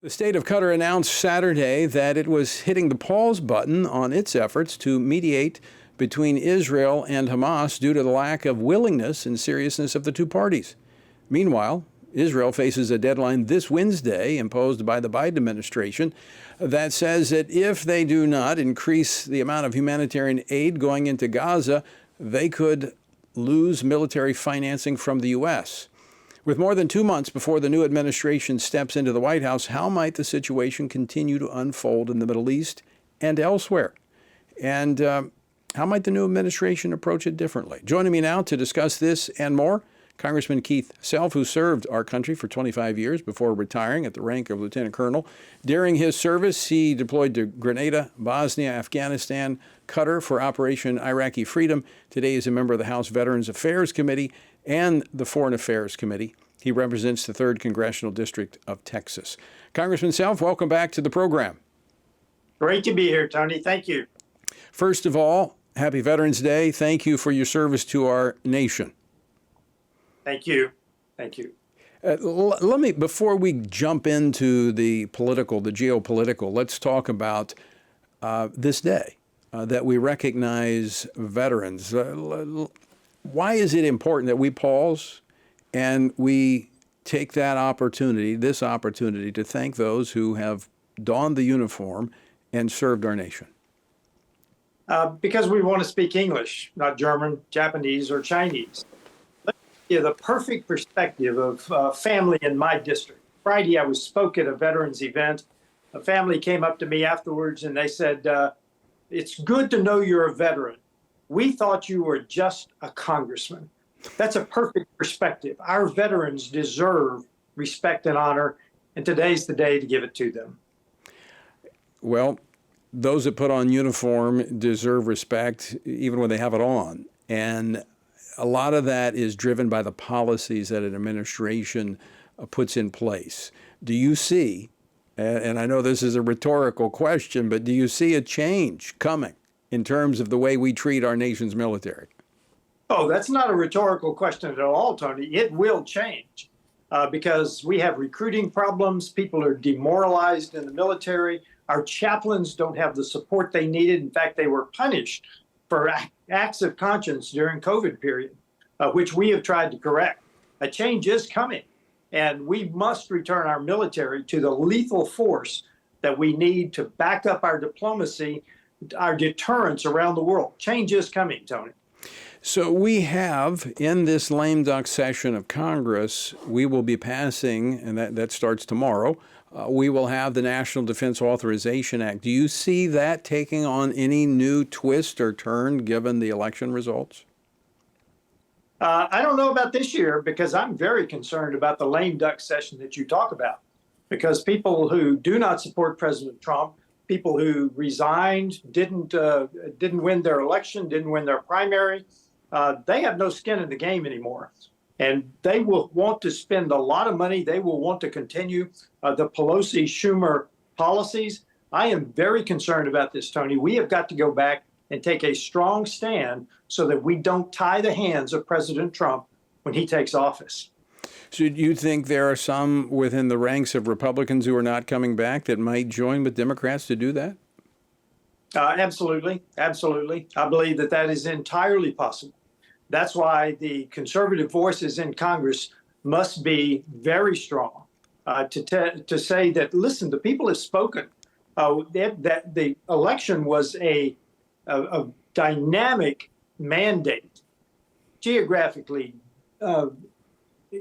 The state of Qatar announced Saturday that it was hitting the pause button on its efforts to mediate between Israel and Hamas due to the lack of willingness and seriousness of the two parties. Meanwhile, Israel faces a deadline this Wednesday imposed by the Biden administration that says that if they do not increase the amount of humanitarian aid going into Gaza, they could lose military financing from the U.S. With more than 2 months before the new administration steps into the White House, how might the situation continue to unfold in the Middle East and elsewhere? And how might the new administration approach it differently? Joining me now to discuss this and more, Congressman Keith Self, who served our country for 25 years before retiring at the rank of lieutenant colonel. During his service, he deployed to Grenada, Bosnia, Afghanistan, Qatar for Operation Iraqi Freedom. Today he's a member of the House Veterans Affairs Committee and the Foreign Affairs Committee. He represents the 3rd Congressional District of Texas. Congressman Self, welcome back to the program. Great to be here, Tony. Thank you. First of all, happy Veterans Day. Thank you for your service to our nation. Thank you. Thank you. Let me, before we jump into the geopolitical, let's talk about this day that we recognize veterans. Why is it important that we pause and we take this opportunity to thank those who have donned the uniform and served our nation? Because we want to speak English, not German, Japanese, or Chinese. The perfect perspective of family in my district. Friday, I spoke at a veterans event. A family came up to me afterwards and they said, it's good to know you're a veteran. We thought you were just a congressman. That's a perfect perspective. Our veterans deserve respect and honor, and today's the day to give it to them. Well, those that put on uniform deserve respect even when they have it on. And a lot of that is driven by the policies that an administration puts in place. Do you see, and I know this is a rhetorical question, but do you see a change coming in terms of the way we treat our nation's military? Oh, that's not a rhetorical question at all, Tony. It will change because we have recruiting problems. People are demoralized in the military. Our chaplains don't have the support they needed. In fact, they were punished for acts of conscience during COVID period, which we have tried to correct. A change is coming, and we must return our military to the lethal force that we need to back up our diplomacy, our deterrence around the world. Change is coming, Tony. So we have, in this lame duck session of Congress, we will be passing, and that starts tomorrow, we will have the National Defense Authorization Act. Do you see that taking on any new twist or turn given the election results? I don't know about this year because I'm very concerned about the lame duck session that you talk about. Because people who do not support President Trump, people who resigned, didn't win their election, didn't win their primary, they have no skin in the game anymore. And they will want to spend a lot of money. They will want to continue the Pelosi-Schumer policies. I am very concerned about this, Tony. We have got to go back and take a strong stand so that we don't tie the hands of President Trump when he takes office. So do you think there are some within the ranks of Republicans who are not coming back that might join with Democrats to do that? Absolutely. Absolutely. I believe that is entirely possible. That's why the conservative voices in Congress must be very strong to say that, listen, the people have spoken, that the election was a dynamic mandate, geographically,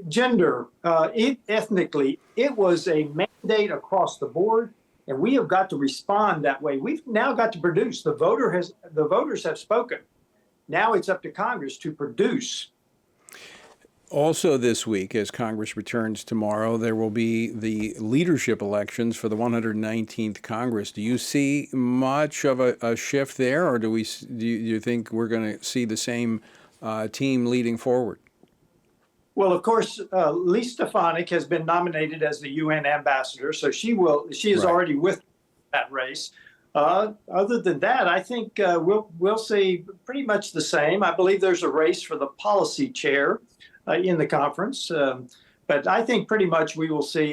gender, ethnically. It was a mandate across the board, and we have got to respond that way. We've now got to produce. The voters have spoken. Now it's up to Congress to produce. Also this week, as Congress returns tomorrow, there will be the leadership elections for the 119th Congress. Do you see much of a shift there, or do you think we're going to see the same team leading forward? Well, of course, Lise Stefanik has been nominated as the UN ambassador, so she is already with that race. Other than that, I think we'll see pretty much the same. I believe there's a race for the policy chair in the conference. But I think pretty much we will see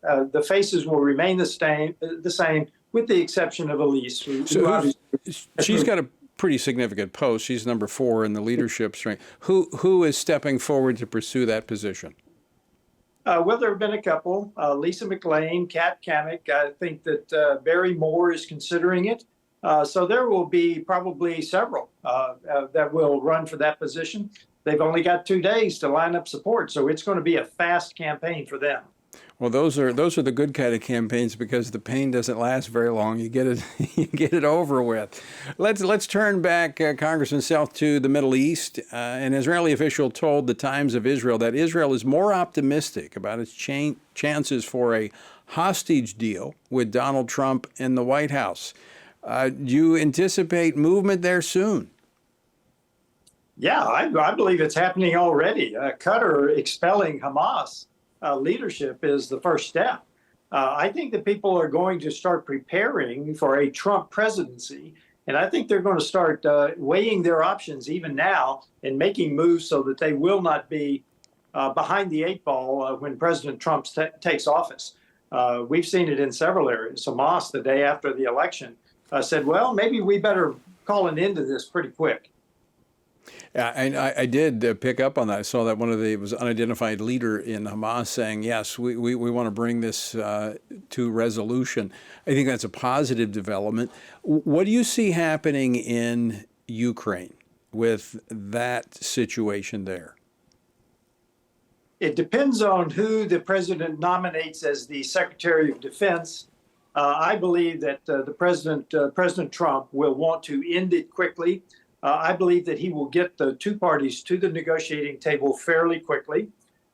the faces will remain the same, with the exception of Elise, who So obviously she's got a pretty significant post. She's number 4 in the leadership string. Who is stepping forward to pursue that position? Well, there have been a couple. Lisa McLean, Kat Kamick. I think that Barry Moore is considering it. So there will be probably several that will run for that position. They've only got 2 days to line up support, so it's going to be a fast campaign for them. Well, those are the good kind of campaigns because the pain doesn't last very long. You get it you get it over with. Let's turn back, Congressman Self, to the Middle East. An Israeli official told the Times of Israel that Israel is more optimistic about its chances for a hostage deal with Donald Trump in the White House. Do you anticipate movement there soon? Yeah, I believe it's happening already. Qatar expelling Hamas leadership is the first step. I think that people are going to start preparing for a Trump presidency, and I think they're going to start weighing their options even now and making moves so that they will not be behind the 8 ball when President Trump takes office. We've seen it in several areas. Hamas, the day after the election, said, well, maybe we better call an end to this pretty quick. Yeah, and I did pick up on that. I saw that it was unidentified leader in Hamas saying, yes, we want to bring this to resolution. I think that's a positive development. What do you see happening in Ukraine with that situation there? It depends on who the president nominates as the Secretary of Defense. I believe that President Trump will want to end it quickly. I believe that he will get the 2 parties to the negotiating table fairly quickly.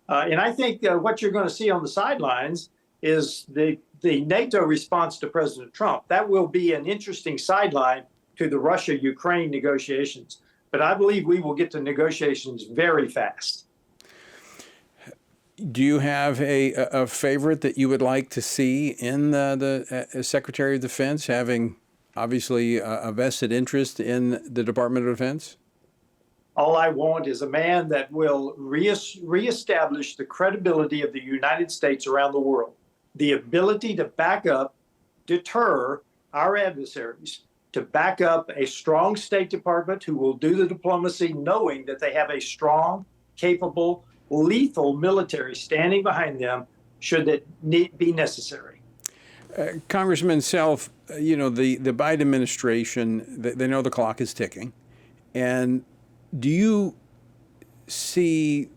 And I think what you're going to see on the sidelines is the NATO response to President Trump. That will be an interesting sideline to the Russia-Ukraine negotiations. But I believe we will get to negotiations very fast. Do you have a favorite that you would like to see in the Secretary of Defense, having obviously a vested interest in the Department of Defense? All I want is a man that will reestablish the credibility of the United States around the world, the ability to back up, deter our adversaries, to back up a strong State Department who will do the diplomacy knowing that they have a strong, capable, lethal military standing behind them should it be necessary. Congressman Self, the Biden administration, they know the clock is ticking. And do you see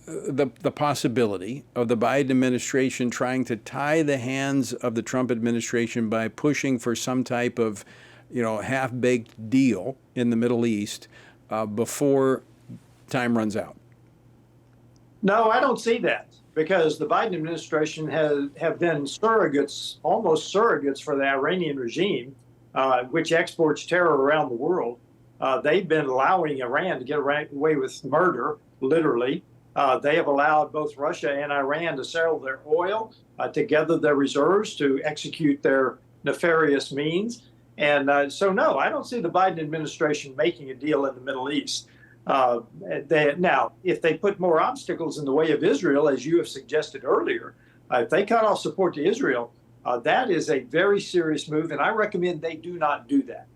the possibility of the Biden administration trying to tie the hands of the Trump administration by pushing for some type of, half-baked deal in the Middle East before time runs out? No, I don't see that, because the Biden administration have been surrogates, almost surrogates for the Iranian regime, which exports terror around the world. They've been allowing Iran to get away with murder, literally. They have allowed both Russia and Iran to sell their oil, to gather their reserves, to execute their nefarious means. And so, no, I don't see the Biden administration making a deal in the Middle East. Now, if they put more obstacles in the way of Israel, as you have suggested earlier, if they cut off support to Israel, that is a very serious move, and I recommend they do not do that.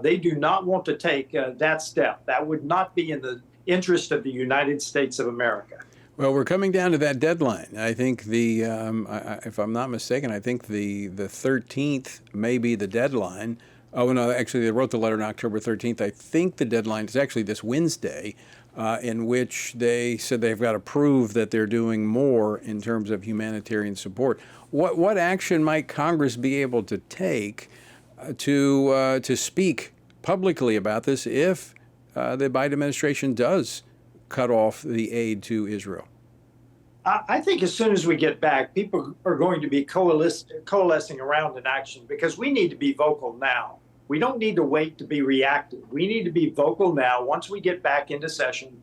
They do not want to take that step. That would not be in the interest of the United States of America. Well, we're coming down to that deadline. I think if I'm not mistaken, I think the 13th may be the deadline. Oh, no, actually, they wrote the letter on October 13th. I think the deadline is actually this Wednesday, in which they said they've got to prove that they're doing more in terms of humanitarian support. What action might Congress be able to take to speak publicly about this if the Biden administration does cut off the aid to Israel? I think as soon as we get back, people are going to be coalescing around an action, because we need to be vocal now. We don't need to wait to be reactive. We need to be vocal now once we get back into session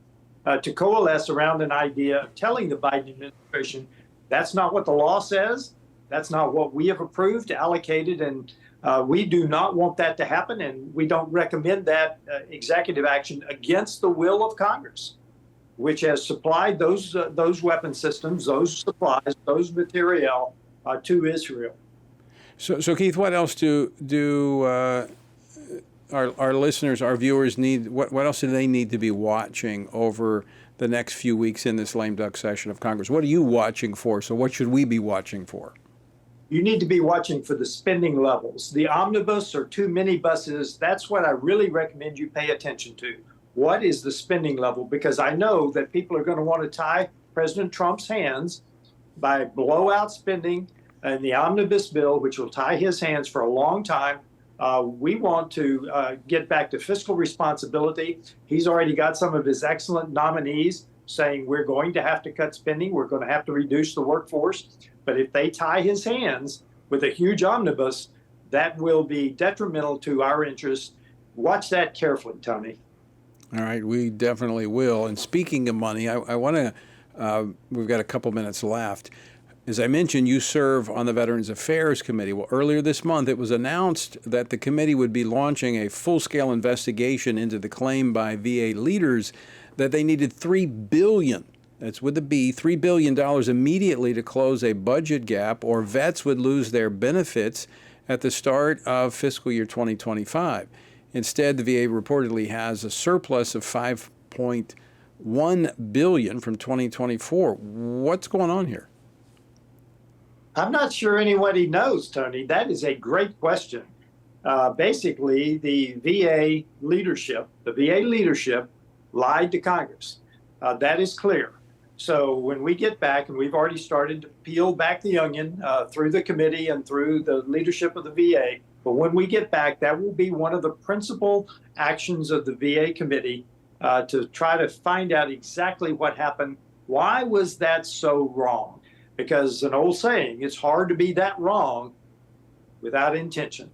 to coalesce around an idea of telling the Biden administration that's not what the law says. That's not what we have approved, allocated, and we do not want that to happen, and we don't recommend that executive action against the will of Congress. which has supplied those weapon systems, those supplies, those material to Israel. So Keith, what else do our listeners, our viewers need? What else do they need to be watching over the next few weeks in this lame duck session of Congress? What are you watching for? So what should we be watching for? You need to be watching for the spending levels. The omnibus or too many buses, that's what I really recommend you pay attention to. What is the spending level? Because I know that people are going to want to tie President Trump's hands by blowout spending in the omnibus bill, which will tie his hands for a long time. We want to get back to fiscal responsibility. He's already got some of his excellent nominees saying we're going to have to cut spending. We're going to have to reduce the workforce. But if they tie his hands with a huge omnibus, that will be detrimental to our interests. Watch that carefully, Tony. All right, we definitely will. And speaking of money, I want to, we've got a couple minutes left. As I mentioned, you serve on the Veterans Affairs Committee. Well, earlier this month, it was announced that the committee would be launching a full-scale investigation into the claim by VA leaders that they needed $3 billion. That's with a B, $3 billion immediately to close a budget gap, or vets would lose their benefits at the start of fiscal year 2025. Instead, the VA reportedly has a surplus of $5.1 billion from 2024. What's going on here? I'm not sure anybody knows, Tony. That is a great question. Basically, the VA leadership lied to Congress. That is clear. So when we get back, and we've already started to peel back the onion through the committee and through the leadership of the VA, but when we get back, that will be one of the principal actions of the VA committee to try to find out exactly what happened. Why was that so wrong? Because an old saying, it's hard to be that wrong without intention.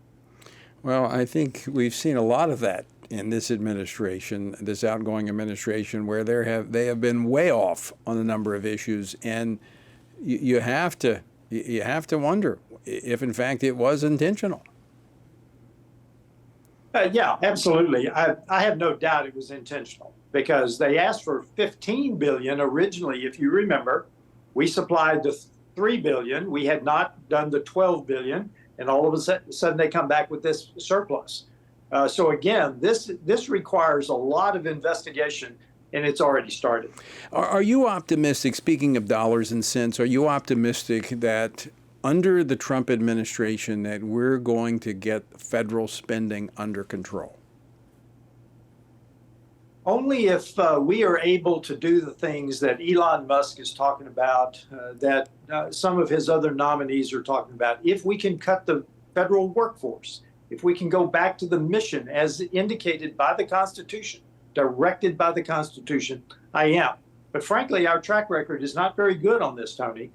Well, I think we've seen a lot of that in this administration, this outgoing administration, where they have been way off on a number of issues, and you have to wonder if in fact it was intentional. Yeah, absolutely. I have no doubt it was intentional, because they asked for $15 billion originally. If you remember, we supplied the $3 billion. We had not done the $12 billion, and all of a sudden they come back with this surplus. So again, this requires a lot of investigation, and it's already started. Are you optimistic, speaking of dollars and cents, are you optimistic that under the Trump administration that we're going to get federal spending under control? Only if we are able to do the things that Elon Musk is talking about, that some of his other nominees are talking about. If we can cut the federal workforce, if we can go back to the mission as indicated by the Constitution, directed by the Constitution, I am. But frankly, our track record is not very good on this, Tony.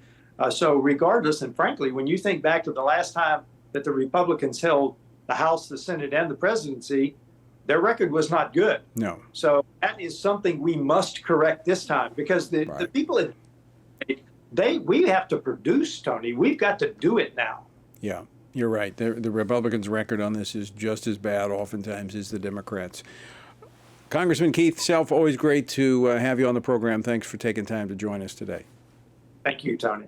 So regardless, and frankly, when you think back to the last time that the Republicans held the House, the Senate, and the presidency, their record was not good. No. So that is something we must correct this time, because the people, we have to produce, Tony. We've got to do it now. Yeah, you're right. The Republicans' record on this is just as bad oftentimes as the Democrats. Congressman Keith Self, always great to have you on the program. Thanks for taking time to join us today. Thank you, Tony.